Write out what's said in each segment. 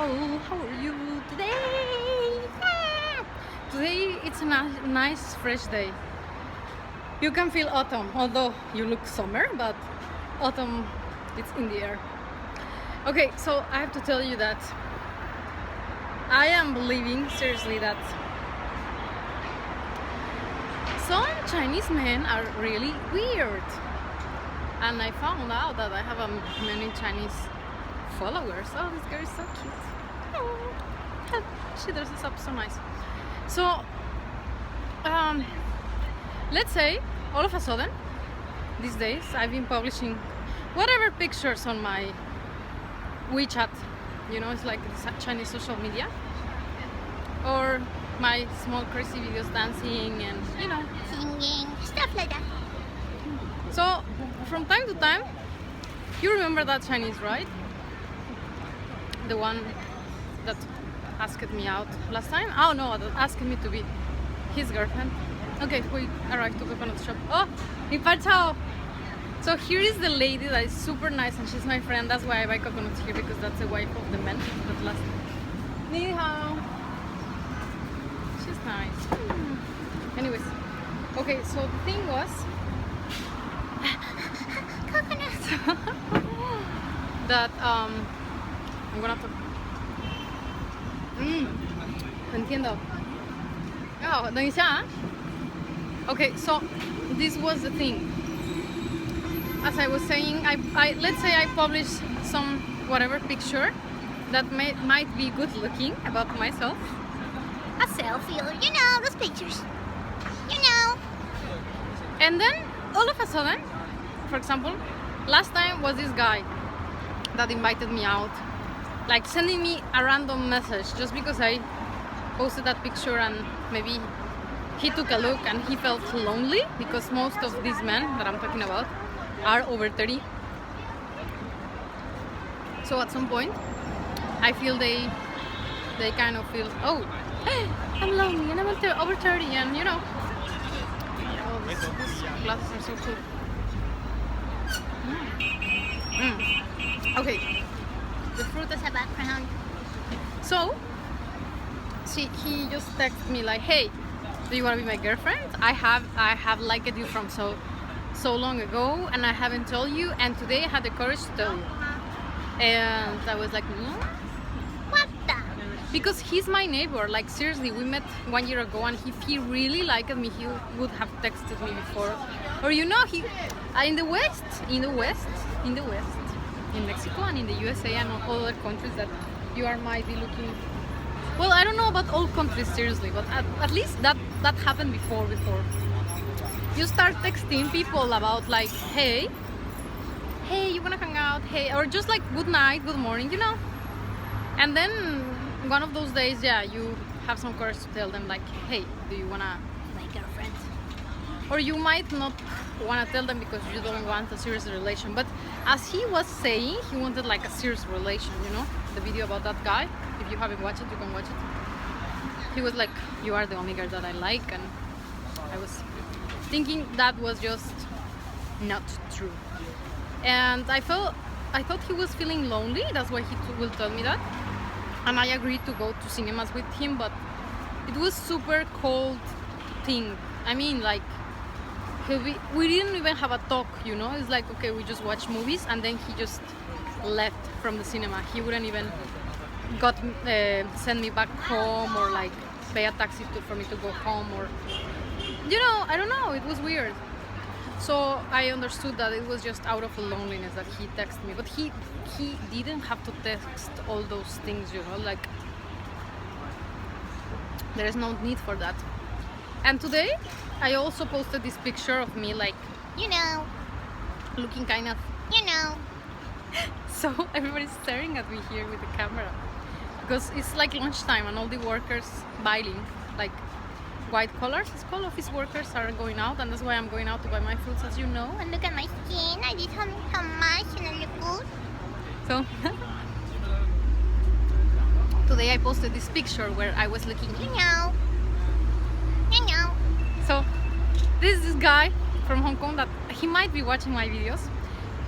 Hello, how are you today? Today it's a nice fresh day. You can feel autumn, although you look summer, but autumn it's in the air. Okay, so I have to tell you that I am believing seriously that some Chinese men are really weird, and I found out that I have many Chinese followers. Oh, this girl is so cute. Oh, she dresses up so nice. So let's say all of a sudden these days I've been publishing whatever pictures on my WeChat, you know, it's like Chinese social media, or my small crazy videos dancing and, you know, Singing, stuff like that. so from time to time you remember that Chinese, right? The one that asked me out last time. Oh no, that asked me to be his girlfriend. Okay, we arrived to coconut shop. Oh, Impachao. So here is the lady that is super nice, and she's my friend. That's why I buy coconuts here, because that's the wife of the man that last. Ni hao. She's nice. Anyways, okay. So the thing was that I'm gonna talk. Entiendo. Oh, 等一下. Okay, so this was the thing. As I was saying, I let's say I publish some whatever picture that might be good looking about myself. A selfie, or you know, those pictures. You know. And then all of a sudden, for example, last time was this guy that invited me out, like sending me a random message just because I posted that picture, and maybe he took a look and he felt lonely, because most of these men that I'm talking about are over 30. So at some point I feel they kind of feel, oh, I'm lonely and I'm over 30, and you know, oh, these glasses are so cool. Okay, The fruit as a background. so he just texted me like, hey, do you want to be my girlfriend? I have liked you from so long ago, and I haven't told you, and today I had the courage to tell you. And I was like, What the? because he's my neighbor. Like seriously, we met 1 year ago, and if he really liked me, he would have texted me before. Or you know, he in the west, in Mexico and in the USA and other countries that you might be looking. Well, I don't know about all countries seriously, but at least that happened before. You start texting people about like, hey, you wanna hang out? Hey, or just like good night, good morning, you know. And then one of those days, yeah, you have some courage to tell them like, hey, do you wanna My girlfriend. or you might not want to tell them because you don't want a serious relation. But as he was saying, he wanted like a serious relation, you know, the video about that guy. If you haven't watched it, you can watch it. He was like, you are the only girl that I like, and I was thinking that was just not true. And I thought he was feeling lonely, that's why he will tell me that. And I agreed to go to cinemas with him, but it was super cold thing. I mean, like, we didn't even have a talk, you know. It's like, okay, we just watch movies, and then he just left from the cinema. He wouldn't even send me back home, or like pay a taxi for me to go home, or you know, I don't know, it was weird. So I understood that it was just out of loneliness that he texted me, but he didn't have to text all those things, you know, like there is no need for that. And today I also posted this picture of me like, You know. looking kind of, You know. so everybody's staring at me here with the camera, because it's like lunchtime and all the workers buying, like white collars, it's called, office workers are going out, and that's why I'm going out to buy my fruits, as you know. And look at my skin. I did how much and I look good. So today I posted this picture where I was looking. You know. You know. So this is this guy from Hong Kong that he might be watching my videos.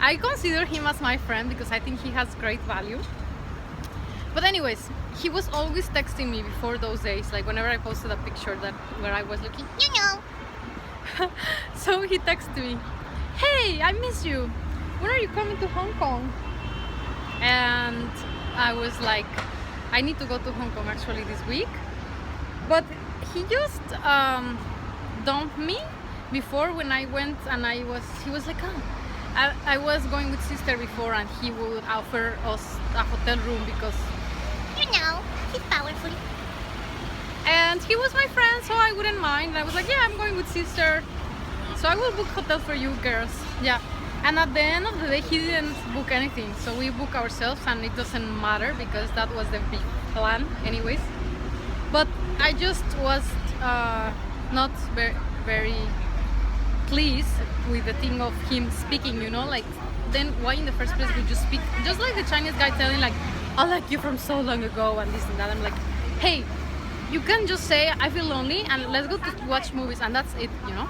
I consider him as my friend because I think he has great value. But anyways, he was always texting me before those days, like whenever I posted a picture that where I was looking. You know. So he texted me, "Hey, I miss you. When are you coming to Hong Kong?" And I was like, I need to go to Hong Kong actually this week. But he just dumped me before when I went, and he was like, oh, I was going with sister before, and he would offer us a hotel room because, You know. He's powerful. and he was my friend, so I wouldn't mind. And I was like, yeah, I'm going with sister, so I will book hotel for you girls. Yeah. And at the end of the day, he didn't book anything, so we book ourselves, and it doesn't matter because that was the big plan anyways. But I just was not very pleased with the thing of him speaking, you know, like, then why in the first place would you speak just like the Chinese guy telling like, I like you from so long ago and this and that. I'm like, hey, you can just say I feel lonely and let's go to watch movies, and that's it, you know,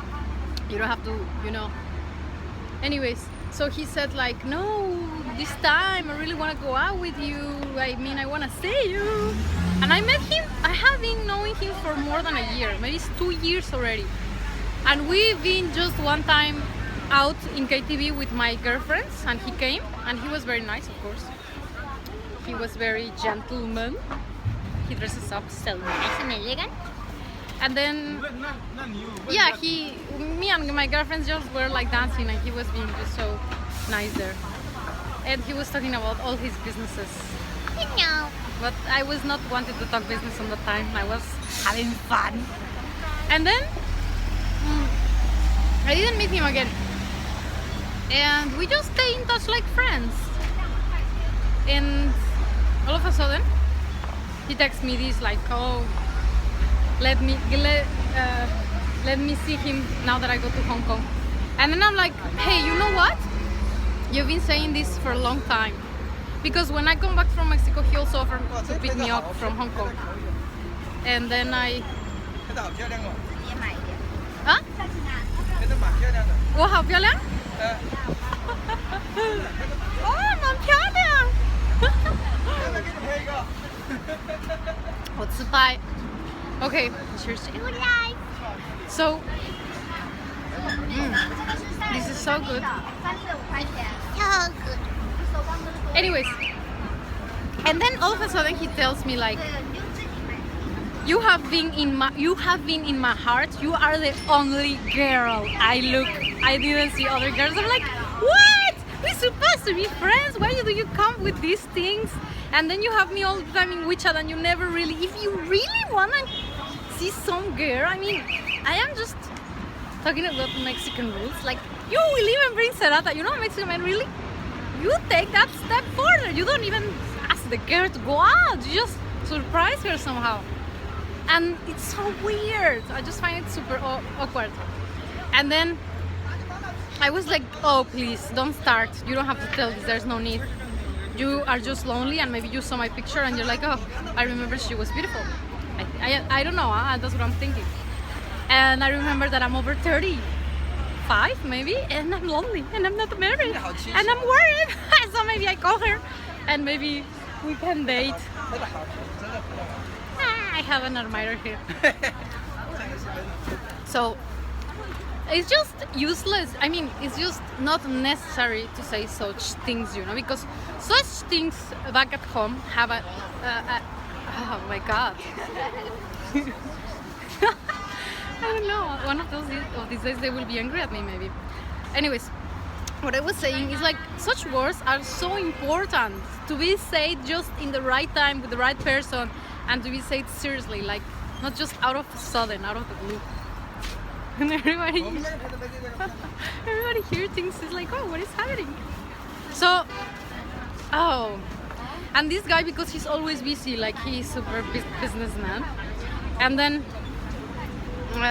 you don't have to, you know. Anyways, so he said like, no, this time I really want to go out with you, I mean, I want to see you. And I met him, I have been knowing him for more than a year, maybe it's 2 years already. And we've been just one time out in KTV with my girlfriends, and he came, and he was very nice, of course. He was very gentleman. He dresses up so nice and elegant. And then, yeah, me and my girlfriends just were like dancing, and he was being just so nice there. And he was talking about all his businesses. You know. But I was not wanting to talk business on the time. I was having fun. And then I didn't meet him again. And we just stay in touch like friends. And all of a sudden, he texts me this like, oh, let me see him now that I go to Hong Kong. And then I'm like, hey, you know what? You've been saying this for a long time. Because when I come back from Mexico, he also offered to pick me up from Hong Kong. And then I... Huh? 我好漂亮？哦，蛮漂亮。我自拍。Okay, cheers. So, this is so good. So good. Anyways, and then all of a sudden he tells me like, you have been in my heart. You are the only girl I didn't see other girls. I'm like, what? We're supposed to be friends. Why do you come with these things? And then you have me all the time in WeChat, and you never really, if you really wanna see some girl, I mean, I am just talking about Mexican rules. Like, you will even bring Serata. You know, Mexican man, really? You take that step further. You don't even ask the girl to go out. You just surprise her somehow. And it's so weird. I just find it super awkward. And then I was like, oh, please, don't start. You don't have to tell this. There's no need. You are just lonely, and maybe you saw my picture and you're like, oh, I remember she was beautiful. I don't know. That's what I'm thinking. And I remember that I'm over 35 maybe, and I'm lonely, and I'm not married, and I'm worried. So maybe I call her, and maybe we can date. I have an admirer here. So it's just useless. I mean, it's just not necessary to say such things, you know, because such things back at home have a oh my god. I don't know, one of these days they will be angry at me maybe. Anyways, what I was saying is like, such words are so important to be said just in the right time with the right person, and to be said seriously, like not just out of a sudden, out of the blue. And everybody here thinks it's like, oh, what is happening? So, oh, and this guy, because he's always busy, like he's super businessman, and then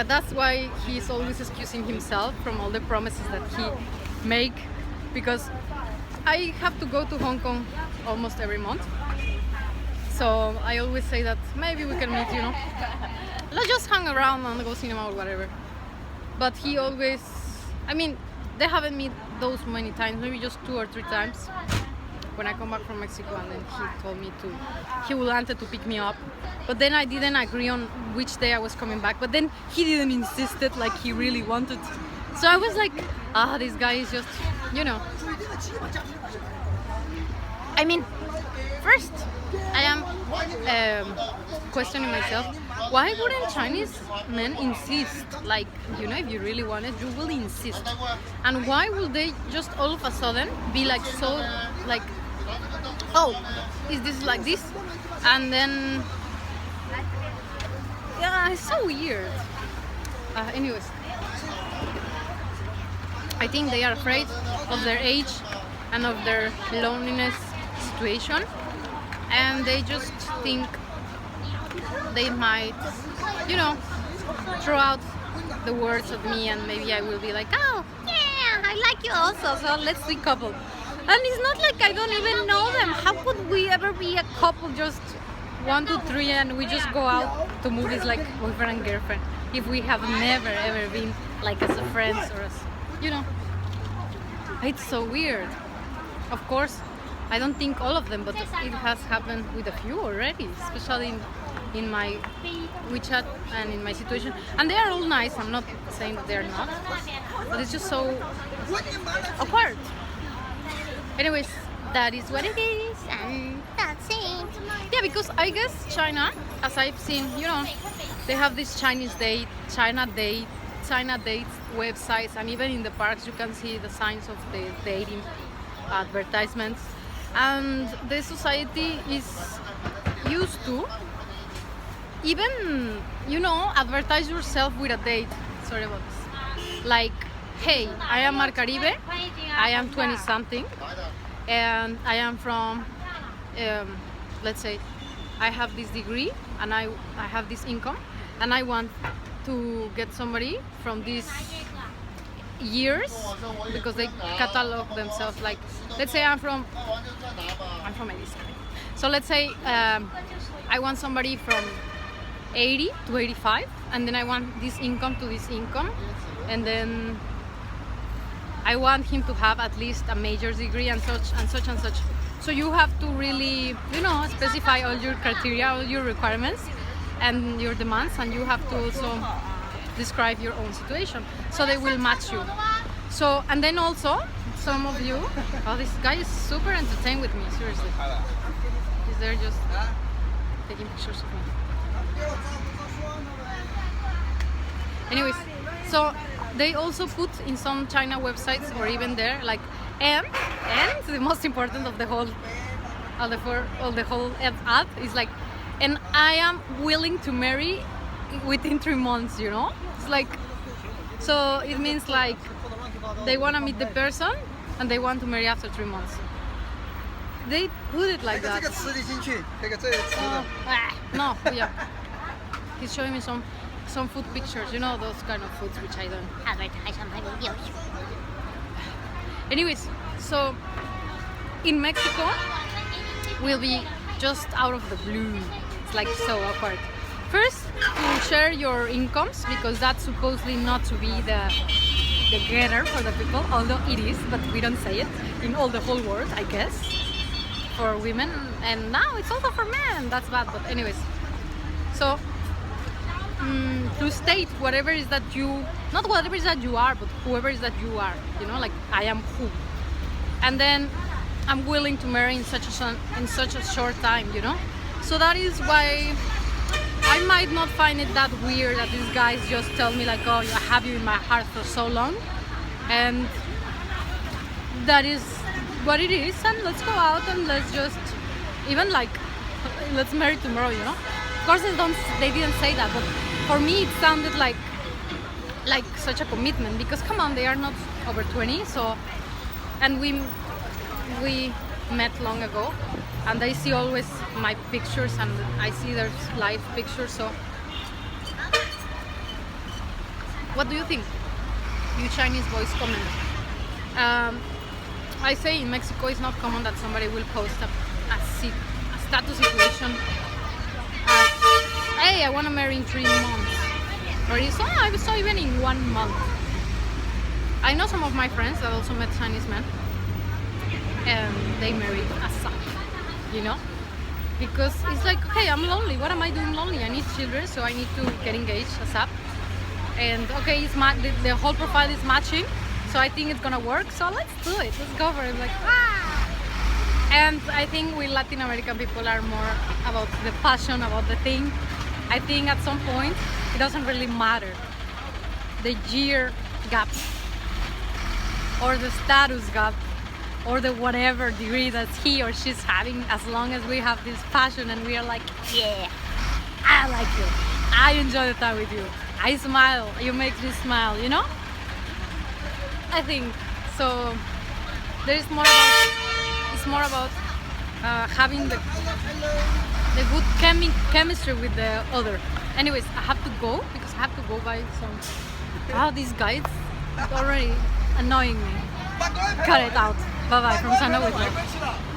that's why he's always excusing himself from all the promises that he make, because I have to go to Hong Kong almost every month. So I always say that maybe we can meet, you know, let's just hang around and go cinema or whatever. But he always, I mean, they haven't met those many times, maybe just 2 or 3 times. when I come back from Mexico, and then he told me he wanted to pick me up, but then I didn't agree on which day I was coming back, but then he didn't insist it like he really wanted. So I was like, this guy is just, you know. I mean, first, I am questioning myself, why wouldn't Chinese men insist? Like, you know, if you really want it, you will insist. And why would they just all of a sudden be like so, like, oh, is this like this? And then, yeah, it's so weird. Anyways, I think they are afraid of their age and of their loneliness situation, and they just think they might, you know, throw out the words of me, and maybe I will be like, oh yeah, I like you also, so let's be couple. And it's not like I don't even know them. How could we ever be a couple, just 1, 2, 3, and we just go out to movies like boyfriend and girlfriend if we have never ever been like as a friends or as, you know? It's so weird. Of course, I don't think all of them, but it has happened with a few already, especially in my WeChat and in my situation. And they are all nice, I'm not saying that they're not, but it's just so awkward. Anyways, that is what it is, and that's it. Yeah, because I guess China, as I've seen, you know, they have this China dates websites, and even in the parks you can see the signs of the dating advertisements. And the society is used to even, you know, advertise yourself with a date. Sorry about this. Like, hey, I am Mar Caribe, I am 20 something, and I am from, let's say, I have this degree and I have this income, and I want to get somebody from these years, because they catalog themselves. Like, let's say I'm from Edison. So let's say I want somebody from 80 to 85, and then I want this income to this income, and then I want him to have at least a major degree and such and such and such. So you have to really, you know, specify all your criteria, all your requirements and your demands, and you have to also describe your own situation, so they will match you. So, and then also some of you, oh, this guy is super entertained with me, seriously. He's there just taking pictures of me. Anyways, so they also put in some China websites, or even there, like, and the most important of the whole ad is like, and I am willing to marry within 3 months, you know? It's like, so it means like they want to meet the person and they want to marry after 3 months. They put it like that. No, yeah. He's showing me some food pictures, you know, those kind of foods which I don't advertise on my videos. Anyways, so in Mexico we'll be just out of the blue. It's like so awkward. First, to share your incomes, because that's supposedly not to be the getter for the people, although it is, but we don't say it in all the whole world, I guess, for women, and now it's also for men. That's bad, but anyways. So to state whatever is that you, not whatever is that you are, but whoever is that you are, you know, like I am who, and then I'm willing to marry in such a short time, you know. So that is why I might not find it that weird that these guys just tell me like, oh, I have you in my heart for so long, and that is what it is, and let's go out and let's just, even like, let's marry tomorrow, you know. Of course they didn't say that, but for me it sounded like such a commitment, because come on, they are not over 20, so, and we met long ago, and I see always my pictures and I see their live pictures. So what do you think, you Chinese boys? Comment. I say in Mexico it's not common that somebody will post a status situation as, hey, I want to marry in 3 months, or I saw even in 1 month. I know some of my friends that also met Chinese men, and they married as you know? Because it's like, okay, I'm lonely. What am I doing lonely? I need children, so I need to get engaged ASAP. And okay, the whole profile is matching, so I think it's gonna work. So let's do it. Let's go for it. Like, and I think we Latin American people are more about the passion, about the thing. I think at some point it doesn't really matter the year gap or the status gap or the whatever degree that he or she's having, as long as we have this passion and we are like, yeah, I like you, I enjoy the time with you, I smile, you make me smile, you know? I think so. There is more about, it's more about having the good chemistry with the other. Anyways, I have to go because I have to go buy some. Oh, these guys already annoying me. Cut it out. Bye bye from Sana with love.